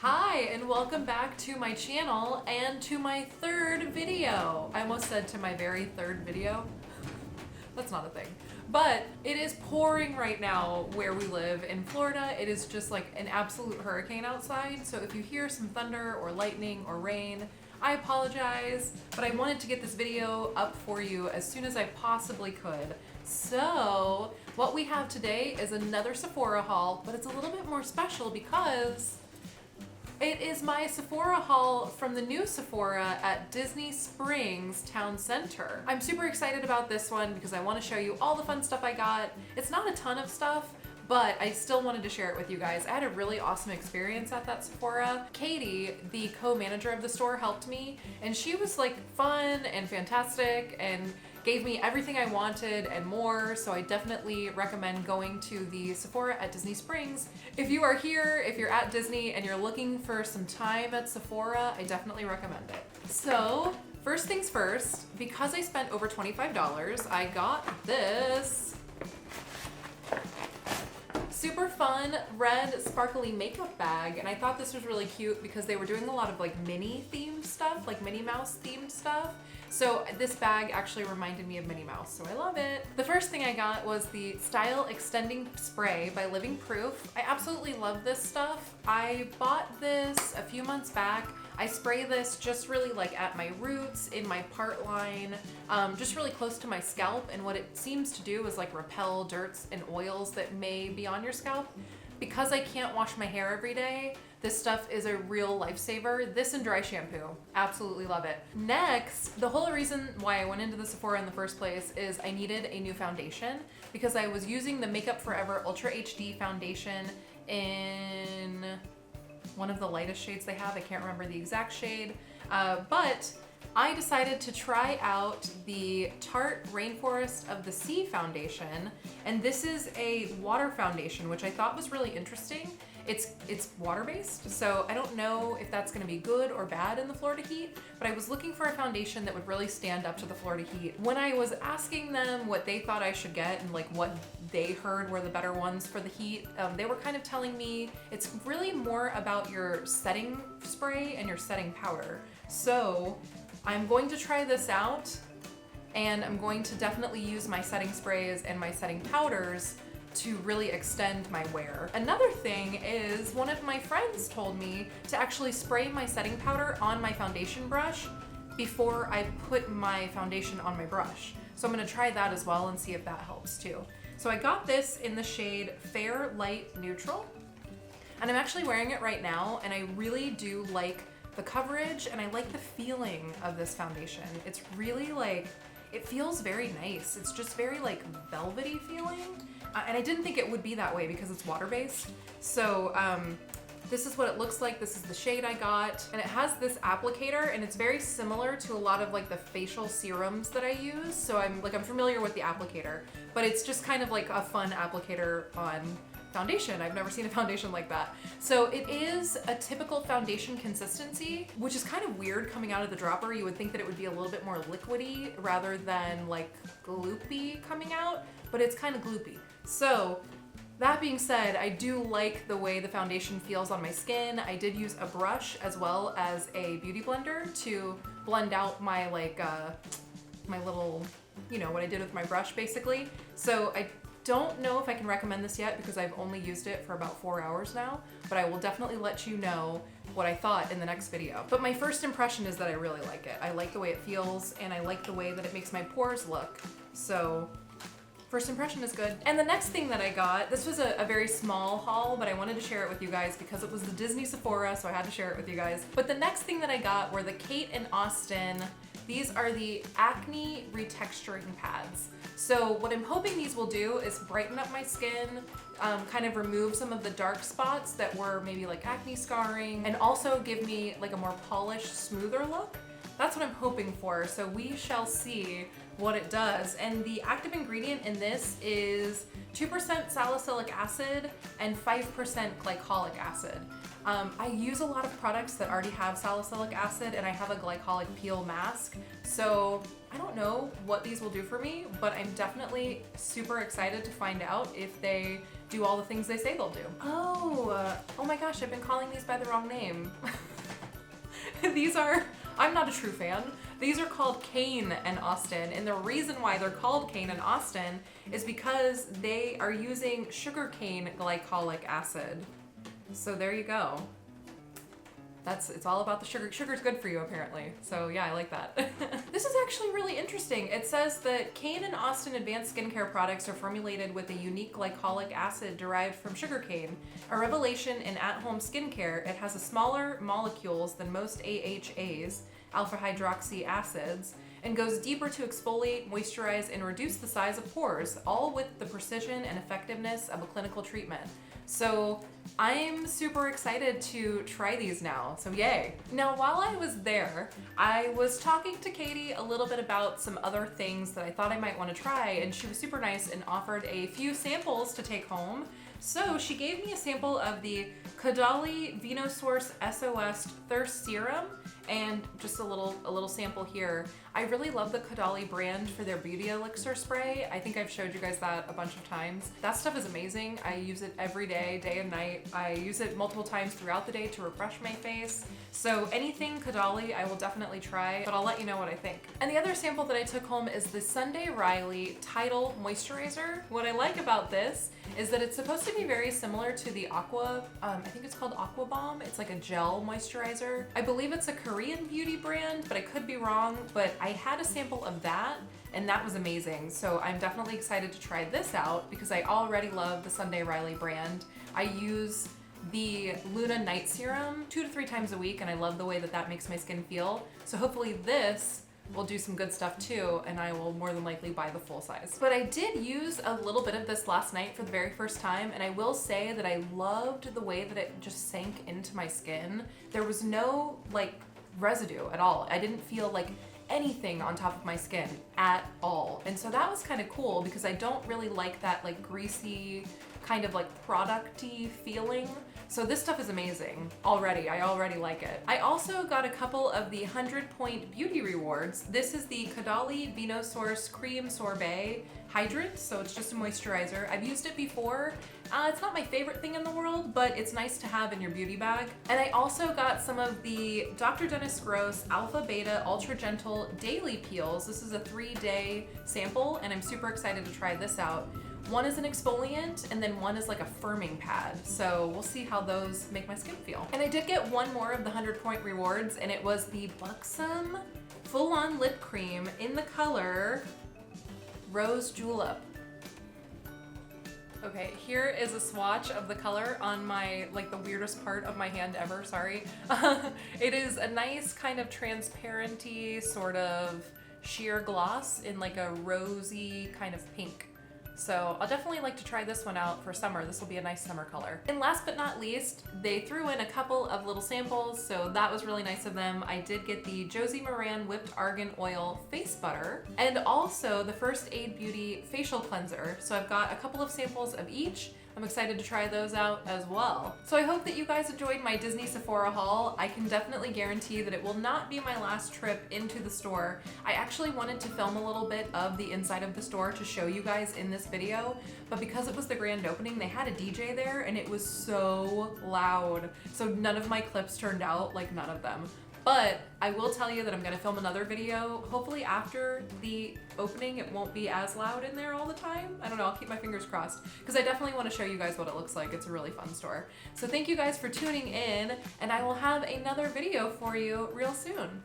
Hi, and welcome back to my channel and to my third video. I almost said to my very third video. That's not a thing. But it is pouring right now where we live in Florida. It is just like an absolute hurricane outside. So if you hear some thunder or lightning or rain, I apologize, but I wanted to get this video up for you as soon as I possibly could. So what we have today is another Sephora haul, but it's a little bit more special because it is my Sephora haul from the new Sephora at Disney Springs Town Center. I'm super excited about this one because I want to show you all the fun stuff I got. It's not a ton of stuff, but I still wanted to share it with you guys. I had a really awesome experience at that Sephora. Katie, the co-manager of the store, helped me, and she was like fun and fantastic and gave me everything I wanted and more, so I definitely recommend going to the Sephora at Disney Springs. If you are here, if you're at Disney and you're looking for some time at Sephora, I definitely recommend it. So, first things first, because I spent over $25, I got this super fun red sparkly makeup bag, and I thought this was really cute because they were doing a lot of like Minnie themed stuff, like Minnie Mouse themed stuff. So this bag actually reminded me of Minnie Mouse, so I love it. The first thing I got was the Style Extending Spray by Living Proof. I absolutely love this stuff. I bought this a few months back. I spray this just really like at my roots, in my part line, just really close to my scalp, and what it seems to do is like repel dirts and oils that may be on your scalp. Because I can't wash my hair every day, this stuff is a real lifesaver. This and dry shampoo. Absolutely love it. Next, the whole reason why I went into the Sephora in the first place is I needed a new foundation because I was using the Makeup Forever Ultra HD foundation in one of the lightest shades they have. I can't remember the exact shade, but I decided to try out the Tarte Rainforest of the Sea foundation, and this is a water foundation, which I thought was really interesting. It's water-based, so I don't know if that's gonna be good or bad in the Florida heat, but I was looking for a foundation that would really stand up to the Florida heat. When I was asking them what they thought I should get and like what they heard were the better ones for the heat, they were kind of telling me it's really more about your setting spray and your setting powder. So I'm going to try this out, and I'm going to definitely use my setting sprays and my setting powders to really extend my wear. Another thing is one of my friends told me to actually spray my setting powder on my foundation brush before I put my foundation on my brush. So I'm gonna try that as well and see if that helps too. So I got this in the shade Fair Light Neutral, and I'm actually wearing it right now, and I really do like the coverage and I like the feeling of this foundation. It's really like, it feels very nice. It's just very like velvety feeling. And I didn't think it would be that way because it's water-based. So this is what it looks like. This is the shade I got. And it has this applicator, and it's very similar to a lot of like the facial serums that I use. So I'm familiar with the applicator, but it's just kind of like a fun applicator on foundation. I've never seen a foundation like that. So it is a typical foundation consistency, which is kind of weird coming out of the dropper. You would think that it would be a little bit more liquidy rather than like gloopy coming out, but it's kind of gloopy. So that being said, I do like the way the foundation feels on my skin. I did use a brush as well as a beauty blender to blend out my like my little, you know, what I did with my brush basically. So I don't know if I can recommend this yet because I've only used it for about 4 hours now, but I will definitely let you know what I thought in the next video. But my first impression is that I really like it. I like the way it feels, and I like the way that it makes my pores look. So first impression is good. And the next thing that I got, this was a very small haul, but I wanted to share it with you guys because it was the Disney Sephora, so I had to share it with you guys. But the next thing that I got were the CANE+AUSTIN. These are the Acne retexturing pads. So what I'm hoping these will do is brighten up my skin, kind of remove some of the dark spots that were maybe like acne scarring, and also give me like a more polished, smoother look. That's what I'm hoping for, so we shall see what it does. And the active ingredient in this is 2% salicylic acid and 5% glycolic acid. I use a lot of products that already have salicylic acid, and I have a glycolic peel mask, so I don't know what these will do for me, but I'm definitely super excited to find out if they do all the things they say they'll do. Oh my gosh, I've been calling these by the wrong name. These are, I'm not a true fan. These are called CANE+AUSTIN, and the reason why they're called CANE+AUSTIN is because they are using sugarcane glycolic acid. So there you go. It's all about the sugar. Sugar's good for you, apparently. So yeah, I like that. This is actually really interesting. It says that CANE+AUSTIN advanced skincare products are formulated with a unique glycolic acid derived from sugarcane. A revelation in at-home skincare, it has a smaller molecules than most AHAs, alpha hydroxy acids, and goes deeper to exfoliate, moisturize, and reduce the size of pores, all with the precision and effectiveness of a clinical treatment. So I'm super excited to try these now, so yay. Now, while I was there, I was talking to Katie a little bit about some other things that I thought I might want to try, and she was super nice and offered a few samples to take home. So she gave me a sample of the Caudalie vinosource S.O.S thirst serum, and just a little sample here. I really love the Caudalie brand for their beauty elixir spray. I think I've showed you guys that a bunch of times. That stuff is amazing. I use it every day, day and night. I use it multiple times throughout the day to refresh my face. So anything Caudalie I will definitely try, but I'll let you know what I think. And the other sample that I took home is the Sunday Riley Tidal Moisturizer. What I like about this is that it's supposed to be very similar to the Aqua, I think it's called Aqua Bomb. It's like a gel moisturizer. I believe it's a Korean beauty brand, but I could be wrong, but I had a sample of that and that was amazing. So I'm definitely excited to try this out because I already love the Sunday Riley brand. I use the Luna Night Serum 2 to 3 times a week and I love the way that that makes my skin feel. So hopefully this will do some good stuff too, and I will more than likely buy the full size. But I did use a little bit of this last night for the very first time, and I will say that I loved the way that it just sank into my skin. There was no like residue at all. I didn't feel like anything on top of my skin at all. And so that was kind of cool because I don't really like that like greasy kind of like product-y feeling. So this stuff is amazing already. I already like it. I also got a couple of the 100-point beauty rewards. This is the Caudalie vinosource cream sorbet hydrant. So it's just a moisturizer. I've used it before. It's not my favorite thing in the world, but it's nice to have in your beauty bag. And I also got some of the Dr. Denis Gross Alpha Beta Ultra Gentle Daily Peels. This is a 3-day sample, and I'm super excited to try this out. One is an exfoliant, and then one is like a firming pad. So we'll see how those make my skin feel. And I did get one more of the 100-point rewards, and it was the Buxom Full-On Lip Cream in the color Rose Julep. Okay, here is a swatch of the color on my, like the weirdest part of my hand ever, sorry. It is a nice kind of transparenty sort of sheer gloss in like a rosy kind of pink. So I'll definitely like to try this one out for summer. This will be a nice summer color. And last but not least, they threw in a couple of little samples, so that was really nice of them. I did get the Josie Moran Whipped Argan Oil Face Butter, and also the First Aid Beauty Facial Cleanser. So I've got a couple of samples of each. I'm excited to try those out as well. So I hope that you guys enjoyed my Disney Sephora haul. I can definitely guarantee that it will not be my last trip into the store. I actually wanted to film a little bit of the inside of the store to show you guys in this video, but because it was the grand opening, they had a DJ there and it was so loud. So none of my clips turned out, like none of them. But I will tell you that I'm gonna film another video, hopefully after the opening. It won't be as loud in there all the time. I don't know, I'll keep my fingers crossed, because I definitely want to show you guys what it looks like. It's a really fun store. So thank you guys for tuning in, and I will have another video for you real soon.